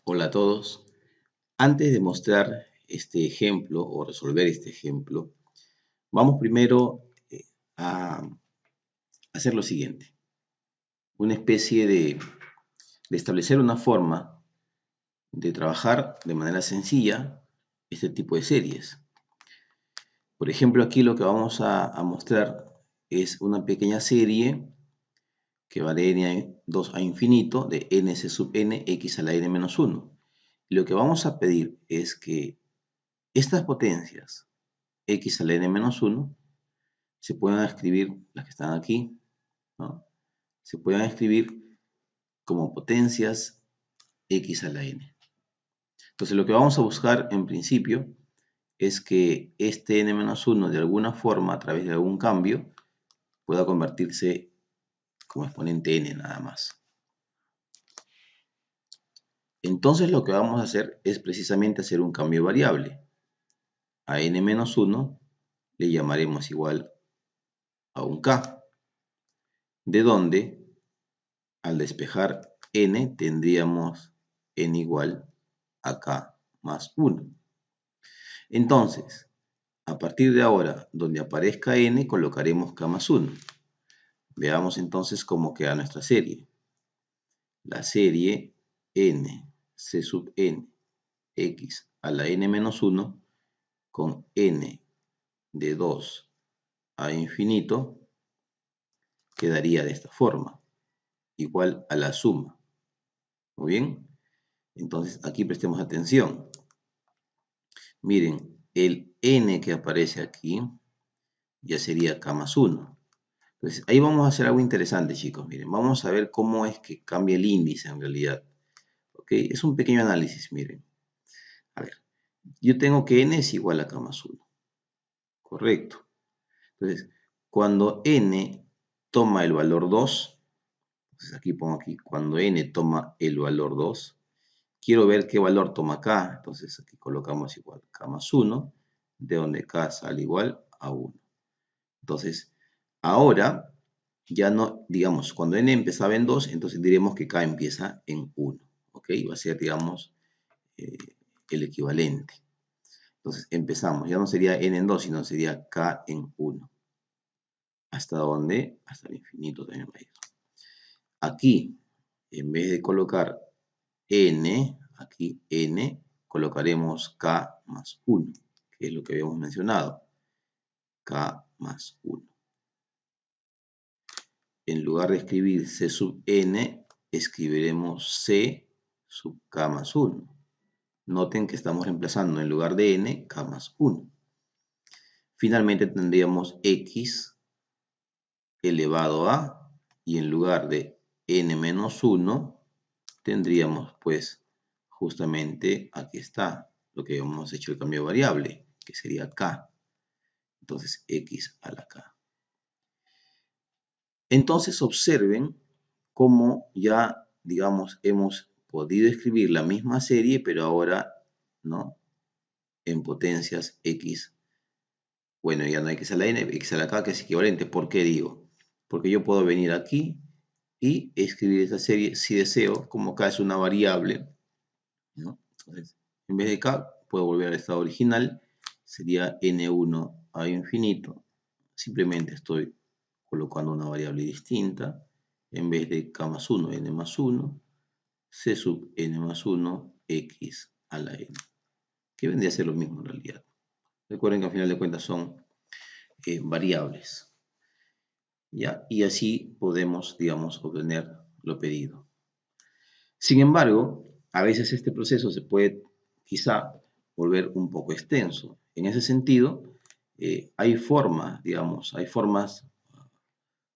Hola a todos. Antes de mostrar este ejemplo o resolver este ejemplo, vamos primero a hacer lo siguiente. Una especie de establecer una forma de trabajar de manera sencilla este tipo de series. Por ejemplo, aquí lo que vamos a mostrar es una pequeña serie que va de n2 a infinito de nc sub n x a la n menos 1. Y lo que vamos a pedir es que estas potencias x a la n menos 1 se puedan escribir, las que están aquí, ¿no? Se puedan escribir como potencias x a la n. Entonces lo que vamos a buscar en principio es que este n menos 1 de alguna forma, a través de algún cambio, pueda convertirse como exponente n nada más. Entonces lo que vamos a hacer es precisamente hacer un cambio variable. A n menos 1 le llamaremos igual a un k, de donde al despejar n tendríamos n igual a k más 1. Entonces, a partir de ahora, donde aparezca n, colocaremos k más 1. Veamos entonces cómo queda nuestra serie. La serie n c sub n x a la n menos 1 con n de 2 a infinito quedaría de esta forma, igual a la suma. Muy bien, entonces aquí prestemos atención. Miren, el n que aparece aquí ya sería k más 1. Entonces ahí vamos a hacer algo interesante, chicos. Miren, vamos a ver cómo es que cambia el índice en realidad. ¿Ok? Es un pequeño análisis, miren. A ver, yo tengo que n es igual a k más 1. Correcto. Entonces, cuando n toma el valor 2, entonces aquí pongo aquí, cuando n toma el valor 2, quiero ver qué valor toma k, entonces aquí colocamos igual k más 1, de donde k sale igual a 1. Entonces, ahora ya no, digamos, cuando n empezaba en 2, entonces diremos que k empieza en 1. ¿Ok? Va a ser, digamos, el equivalente. Entonces, empezamos. Ya no sería n en 2, sino sería k en 1. ¿Hasta dónde? Hasta el infinito también va a ir. Aquí, en vez de colocar n, aquí n, colocaremos k más 1, que es lo que habíamos mencionado. K más 1. En lugar de escribir c sub n, escribiremos c sub k más 1. Noten que estamos reemplazando en lugar de n, k más 1. Finalmente tendríamos x elevado a, y en lugar de n menos 1, tendríamos pues justamente aquí está lo que hemos hecho el cambio de variable, que sería k. Entonces x a la k. Entonces observen cómo ya, digamos, hemos podido escribir la misma serie, pero ahora, ¿no?, en potencias x. Bueno, ya no hay x a la n, x a la k, que es equivalente. ¿Por qué digo? Porque yo puedo venir aquí y escribir esta serie, si deseo, como k es una variable, ¿no? Entonces, en vez de k, puedo volver al estado original, sería n1 a infinito. Simplemente estoy colocando una variable distinta. En vez de k más 1, n más 1, c sub n más 1, x a la n. Que vendría a ser lo mismo en realidad. Recuerden que al final de cuentas son variables. ¿Ya? Y así podemos, digamos, obtener lo pedido. Sin embargo, a veces este proceso se puede quizá volver un poco extenso. En ese sentido, hay formas, digamos, hay formas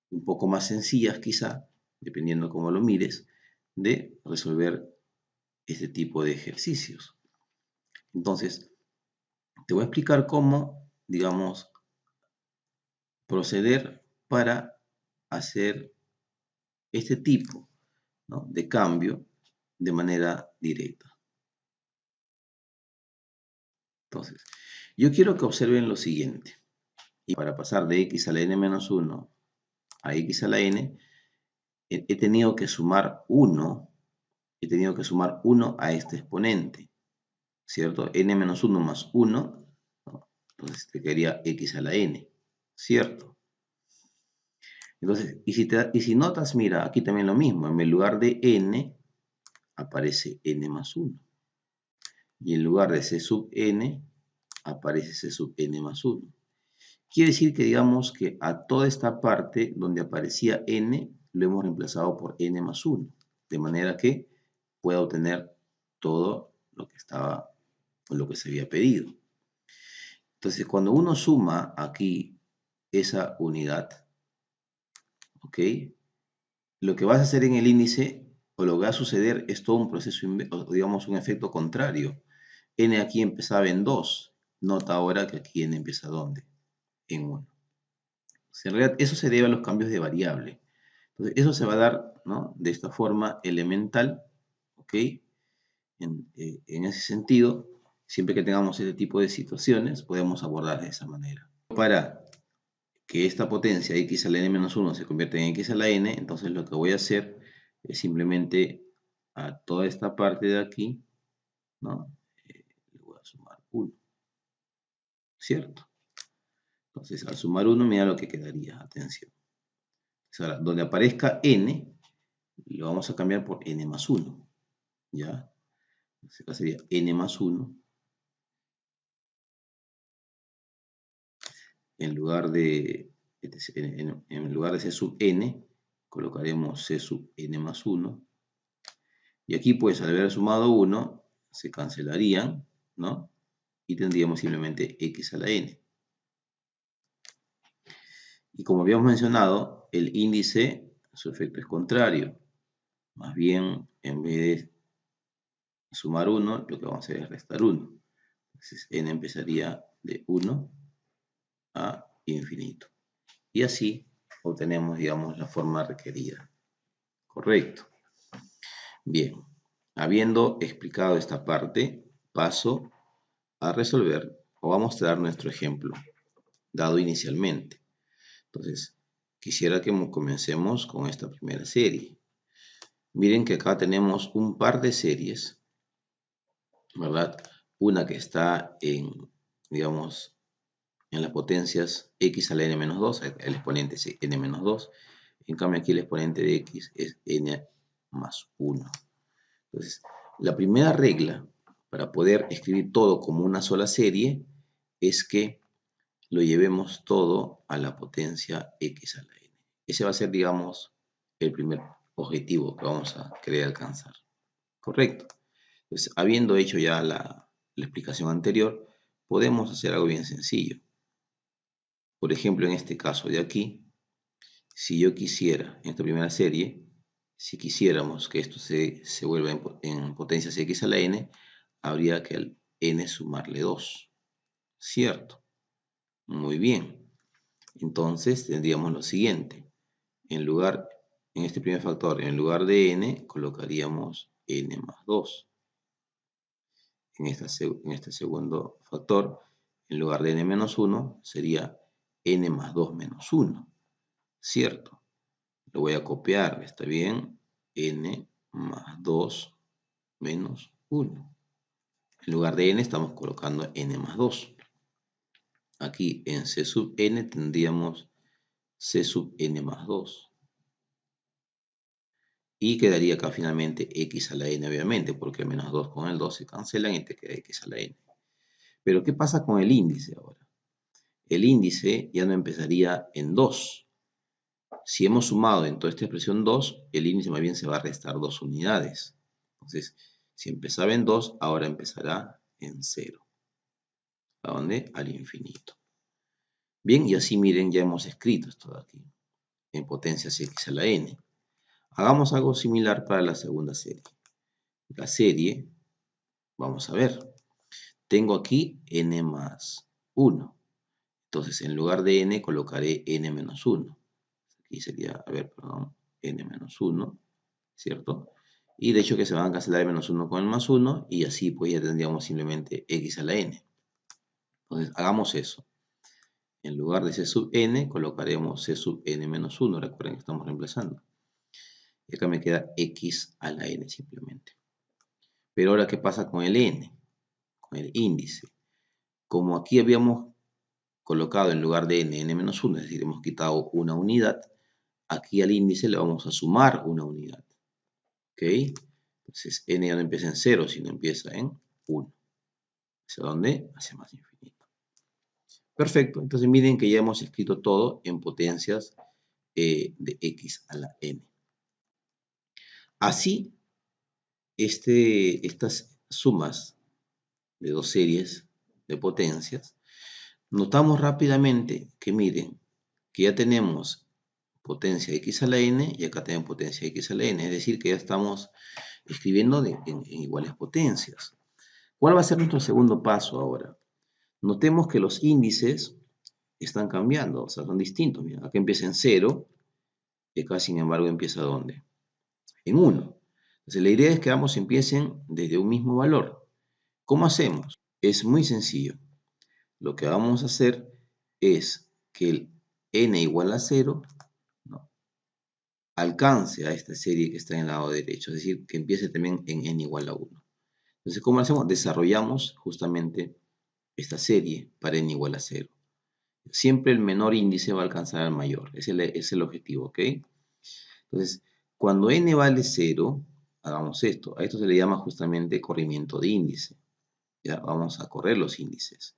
un poco más sencillas quizá, dependiendo cómo lo mires, de resolver este tipo de ejercicios. Entonces, te voy a explicar cómo, digamos, proceder para hacer este tipo, ¿no?, de cambio de manera directa. Entonces, yo quiero que observen lo siguiente. Y para pasar de x a la n menos 1 a x a la n, he tenido que sumar 1, he tenido que sumar 1 a este exponente, ¿cierto? N menos 1 más 1, ¿no? Entonces te quedaría x a la n, ¿cierto? Entonces, y si notas, mira, aquí también lo mismo, en el lugar de n aparece n más 1. Y en lugar de c sub n, aparece c sub n más 1. Quiere decir que digamos que a toda esta parte donde aparecía n, lo hemos reemplazado por n más 1. De manera que pueda obtener todo lo que estaba, o lo que se había pedido. Entonces, cuando uno suma aquí esa unidad, ¿ok? Lo que vas a hacer en el índice, o lo que va a suceder, es todo un proceso, digamos, un efecto contrario. N aquí empezaba en 2. Nota ahora que aquí N empieza ¿dónde? En 1. En realidad, eso se debe a los cambios de variable. Entonces, eso se va a dar, ¿no?, de esta forma elemental, ¿ok? En ese sentido, siempre que tengamos este tipo de situaciones, podemos abordar de esa manera. Para que esta potencia x a la n-1 se convierta en x a la n, entonces lo que voy a hacer es simplemente a toda esta parte de aquí, ¿no?, le voy a sumar 1, ¿cierto? Entonces, al sumar 1, mira lo que quedaría, atención. Ahora, donde aparezca n, lo vamos a cambiar por n más 1, ¿ya? Entonces, acá sería n más 1. En lugar de c sub n, colocaremos c sub n más 1. Y aquí, pues, al haber sumado 1, se cancelarían, ¿no? Y tendríamos simplemente x a la n. Y como habíamos mencionado, el índice, su efecto es contrario. Más bien, en vez de sumar 1, lo que vamos a hacer es restar 1. Entonces, n empezaría de 1 a infinito. Y así obtenemos, digamos, la forma requerida. Correcto. Bien, habiendo explicado esta parte, paso a resolver o a mostrar nuestro ejemplo dado inicialmente. Entonces, quisiera que comencemos con esta primera serie. Miren que acá tenemos un par de series, ¿verdad? Una que está en, digamos, en las potencias x a la n-2, el exponente es n-2. En cambio aquí el exponente de x es n más 1. Entonces, la primera regla para poder escribir todo como una sola serie es que lo llevemos todo a la potencia x a la n. Ese va a ser, digamos, el primer objetivo que vamos a querer alcanzar. ¿Correcto? Entonces, habiendo hecho ya la explicación anterior, podemos hacer algo bien sencillo. Por ejemplo, en este caso de aquí, si yo quisiera, en esta primera serie, si quisiéramos que esto se vuelva en potencias x a la n, habría que al n sumarle 2. ¿Cierto? Muy bien. Entonces tendríamos lo siguiente. En este primer factor, en lugar de n, colocaríamos n más 2. En este segundo factor, en lugar de n menos 1, sería n más 2 menos 1. ¿Cierto? Lo voy a copiar, ¿está bien? N más 2 menos 1. En lugar de n estamos colocando n más 2. Aquí en c sub n tendríamos c sub n más 2. Y quedaría acá finalmente x a la n, obviamente, porque el menos 2 con el 2 se cancelan y te queda x a la n. Pero ¿qué pasa con el índice ahora? El índice ya no empezaría en 2. Si hemos sumado en toda esta expresión 2, el índice más bien se va a restar 2 unidades. Entonces, si empezaba en 2, ahora empezará en 0. ¿A dónde? Al infinito. Bien, y así miren, ya hemos escrito esto de aquí, en potencias x a la n. Hagamos algo similar para la segunda serie. La serie, vamos a ver, tengo aquí n más 1. Entonces, en lugar de n, colocaré n menos 1. Aquí sería, n menos 1, ¿cierto? Y de hecho que se van a cancelar el menos 1 con el más 1, y así pues ya tendríamos simplemente x a la n. Entonces, hagamos eso. En lugar de c sub n, colocaremos c sub n menos 1. Recuerden que estamos reemplazando. Y acá me queda x a la n simplemente. Pero ahora, ¿qué pasa con el n? Con el índice. Como aquí habíamos colocado en lugar de n-1, es decir, hemos quitado una unidad, aquí al índice le vamos a sumar una unidad. ¿Ok? Entonces, n ya no empieza en 0, sino empieza en 1. ¿Hacia dónde? Hacia más infinito. Perfecto. Entonces, miren que ya hemos escrito todo en potencias de x a la n. Así, estas sumas de dos series de potencias, notamos rápidamente que miren, que ya tenemos potencia x a la n y acá tenemos potencia x a la n, es decir, que ya estamos escribiendo en iguales potencias. ¿Cuál va a ser nuestro segundo paso ahora? Notemos que los índices están cambiando, o sea, son distintos. Miren, acá empieza en 0 y acá, sin embargo, empieza ¿dónde? En 1. Entonces, la idea es que ambos empiecen desde un mismo valor. ¿Cómo hacemos? Es muy sencillo. Lo que vamos a hacer es que el n igual a 0, ¿no?, alcance a esta serie que está en el lado derecho, es decir, que empiece también en n igual a 1. Entonces, ¿cómo lo hacemos? Desarrollamos justamente esta serie para n igual a 0. Siempre el menor índice va a alcanzar al mayor, es el objetivo, ¿ok? Entonces, cuando n vale 0, hagamos esto. A esto se le llama justamente corrimiento de índice. Ya vamos a correr los índices.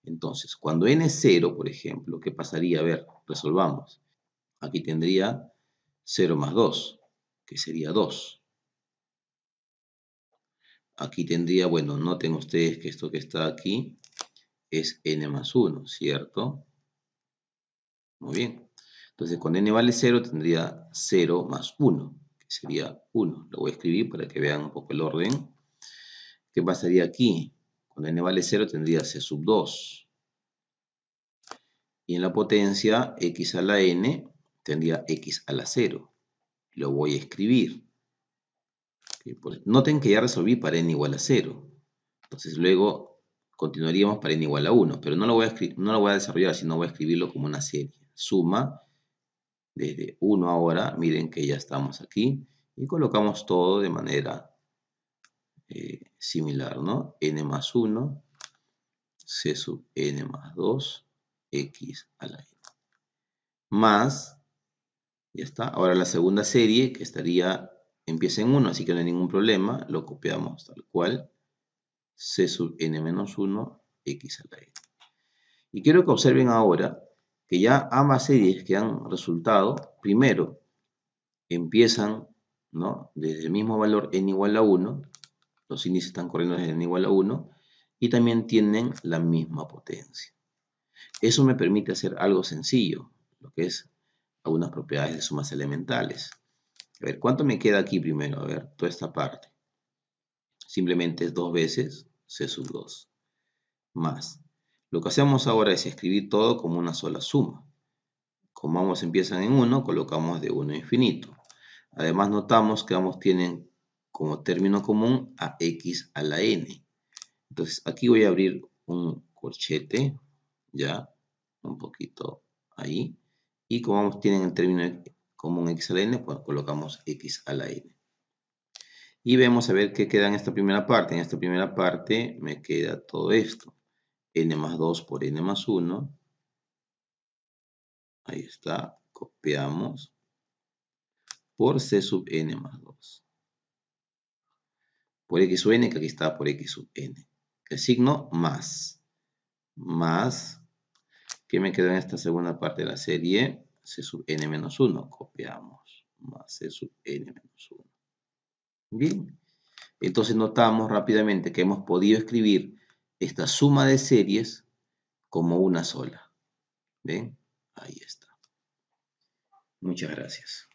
Entonces, cuando n es 0, por ejemplo, ¿qué pasaría? A ver, resolvamos. Aquí tendría 0 más 2, que sería 2. Aquí tendría, bueno, noten ustedes que esto que está aquí es n más 1, ¿cierto? Muy bien. Entonces, cuando n vale 0, tendría 0 más 1, que sería 1. Lo voy a escribir para que vean un poco el orden. ¿Qué pasaría aquí? Cuando n vale 0, tendría c sub 2. Y en la potencia x a la n, tendría x a la 0. Lo voy a escribir. Noten que ya resolví para n igual a 0. Entonces, luego continuaríamos para n igual a 1. Pero no lo voy a desarrollar, sino voy a escribirlo como una serie. Suma desde 1 ahora, miren que ya estamos aquí, y colocamos todo de manera similar, ¿no? N más 1, C sub n más 2, x a la n. Más, ya está. Ahora la segunda serie, que empieza en 1, así que no hay ningún problema, lo copiamos tal cual, C sub n menos 1, x a la n. Y quiero que observen ahora que ya ambas series que han resultado, primero, empiezan, ¿no?, desde el mismo valor n igual a 1, los índices están corriendo desde n igual a 1, y también tienen la misma potencia. Eso me permite hacer algo sencillo, lo que es algunas propiedades de sumas elementales. A ver, ¿cuánto me queda aquí primero? A ver, toda esta parte. Simplemente es 2 veces c sub 2. Más. Lo que hacemos ahora es escribir todo como una sola suma. Como ambos empiezan en 1, colocamos de 1 a infinito. Además notamos que ambos tienen como término común a x a la n. Entonces aquí voy a abrir un corchete, ya, un poquito ahí. Y como ambos tienen el término común x a la n, pues colocamos x a la n. Y vemos a ver qué queda en esta primera parte. En esta primera parte me queda todo esto. N más 2 por n más 1. Ahí está, copiamos. Por c sub n más 2. Por x sub n, que aquí está por x sub n. El signo más. Más, ¿qué me queda en esta segunda parte de la serie? C sub n menos 1. Copiamos. Más c sub n menos 1. Bien. Entonces notamos rápidamente que hemos podido escribir esta suma de series como una sola. ¿Ven? Ahí está. Muchas gracias.